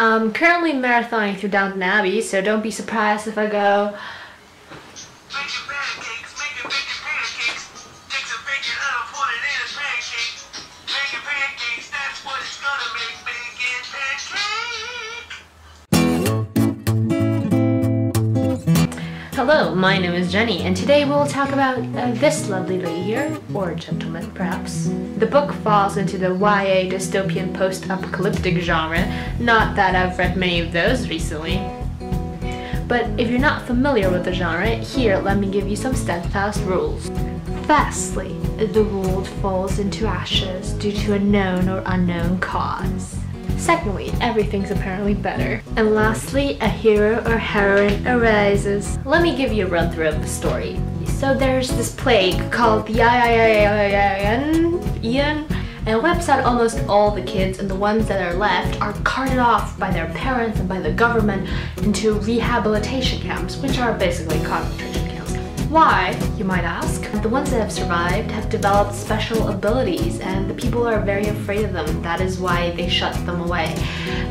I'm currently marathoning through Downton Abbey, so don't be surprised if I go... Making pancakes, making pancakes. Take some bacon out, put it in a pancake. Making pancakes, that's what it's gonna make. Bacon pancake. Hello, my name is Jenny, and today we'll talk about this lovely lady here, or gentleman perhaps. The book falls into the YA dystopian post-apocalyptic genre, not that I've read many of those recently. But if you're not familiar with the genre, here let me give you some steadfast rules. Firstly, the world falls into ashes due to a known or unknown cause. Secondly, everything's apparently better. And lastly, a hero or heroine arises. Let me give you a run through of the story. So there's this plague called the Ian, and it wipes out almost all the kids, and the ones that are left are carted off by their parents and by the government into rehabilitation camps, which are basically concentration camps. Why, you might ask? The ones that have survived have developed special abilities, and the people are very afraid of them. That is why they shut them away.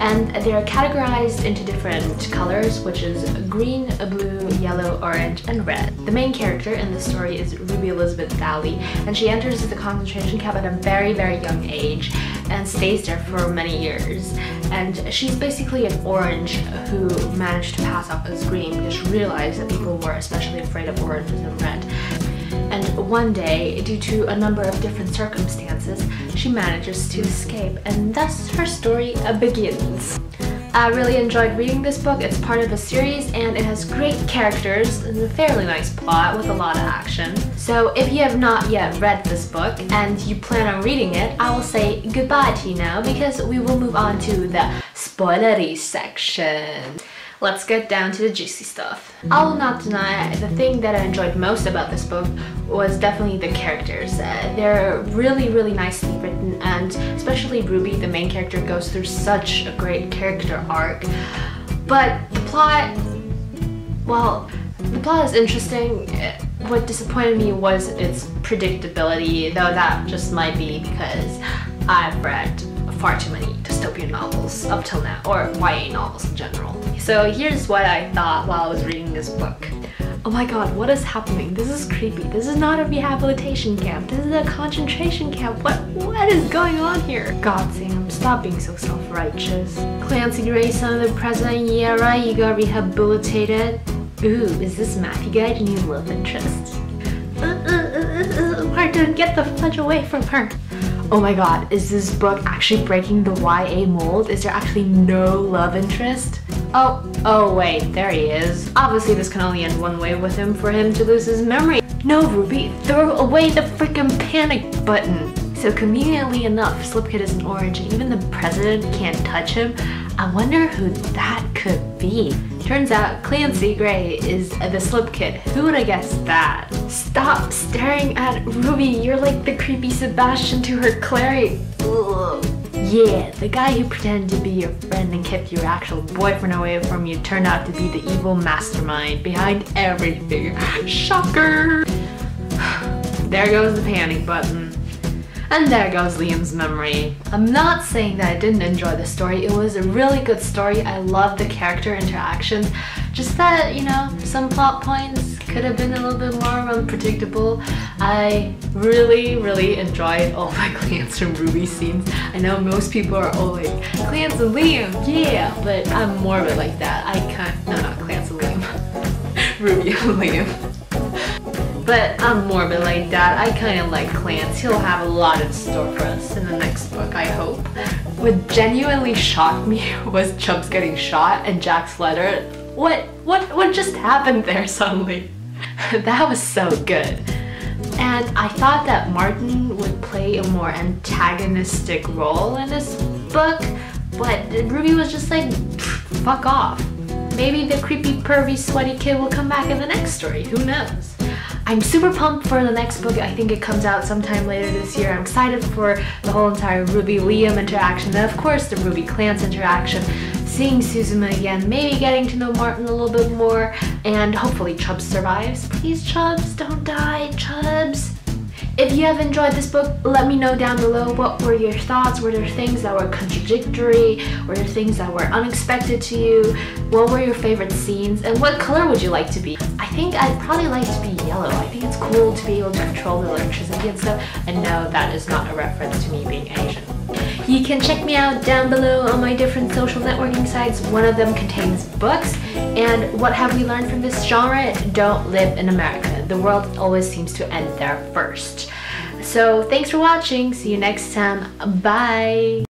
And they are categorized into different colors, which is green, blue, yellow, orange, and red. The main character in the story is Ruby Elizabeth Dowley, and she enters the concentration camp at a very, very young age and stays there for many years. And she's basically an orange who managed to pass off as green because she realized that people were especially afraid of oranges and red. And one day, due to a number of different circumstances, she manages to escape, and thus her story begins. I really enjoyed reading this book. It's part of a series and it has great characters and a fairly nice plot with a lot of action. So if you have not yet read this book and you plan on reading it, I will say goodbye to you now because we will move on to the spoilery section. Let's get down to the juicy stuff. I will not deny the thing that I enjoyed most about this book was definitely the characters. They're really, really nicely written, and especially Ruby, the main character, goes through such a great character arc. But the plot, well, the plot is interesting. What disappointed me was its predictability, though that just might be because I've read far too many dystopian novels up till now, or YA novels in general. So here's what I thought while I was reading this book. Oh my god, what is happening? This is creepy. This is not a rehabilitation camp. This is a concentration camp. What is going on here? God, Sam, stop being so self-righteous. Clancy Gray, son of the president, yeah right, you got rehabilitated. Ooh, is this Matthew guy your new love interest? Martin, get the fudge away from her. Oh my god, is this book actually breaking the YA mold? Is there actually no love interest? Oh wait, there he is. Obviously this can only end one way with him, for him to lose his memory. No, Ruby, throw away the freaking panic button. So conveniently enough, Slipkid is an orange and even the president can't touch him. I wonder who that could be. Turns out Clancy Gray is the Slipkid. Who would have guessed that? Stop staring at Ruby. You're like the creepy Sebastian to her Clary. Ugh. Yeah, the guy who pretended to be your friend and kept your actual boyfriend away from you turned out to be the evil mastermind behind everything. Shocker! There goes the panic button. And there goes Liam's memory. I'm not saying that I didn't enjoy the story. It was a really good story. I loved the character interactions. Just that, you know, some plot points could have been a little bit more unpredictable. I really, really enjoyed all the Clance and Ruby scenes. I know most people are all like, Clance and Liam, yeah, but I'm more of it like that. No, not Clance and Liam. Ruby and Liam. But I'm more of it like that. I kind of like Clance. He'll have a lot in store for us in the next book, I hope. What genuinely shocked me was Chubbs getting shot and Jack's letter. What just happened there suddenly? That was so good. And I thought that Martin would play a more antagonistic role in this book, but Ruby was just like, fuck off. Maybe the creepy, pervy, sweaty kid will come back in the next story, who knows? I'm super pumped for the next book. I think it comes out sometime later this year. I'm excited for the whole entire Ruby-Liam interaction, and of course the Ruby-Clance interaction, seeing Suzume again, maybe getting to know Martin a little bit more, and hopefully Chubbs survives. Please, Chubbs, don't die, Chubbs. If you have enjoyed this book, let me know down below what were your thoughts. Were there things that were contradictory? Were there things that were unexpected to you? What were your favorite scenes? And what color would you like to be? I think I'd probably like to be yellow. I think it's cool to be able to control the electricity and stuff. And no, that is not a reference to me being Asian. You can check me out down below on my different social networking sites. One of them contains books. And what have we learned from this genre? Don't live in America. The world always seems to end there first. So thanks for watching. See you next time. Bye.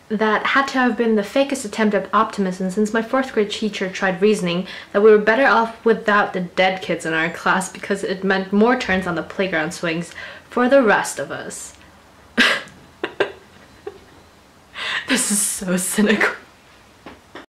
That had to have been the fakest attempt at optimism since my 4th grade teacher tried reasoning that we were better off without the dead kids in our class because it meant more turns on the playground swings for the rest of us. This is so cynical.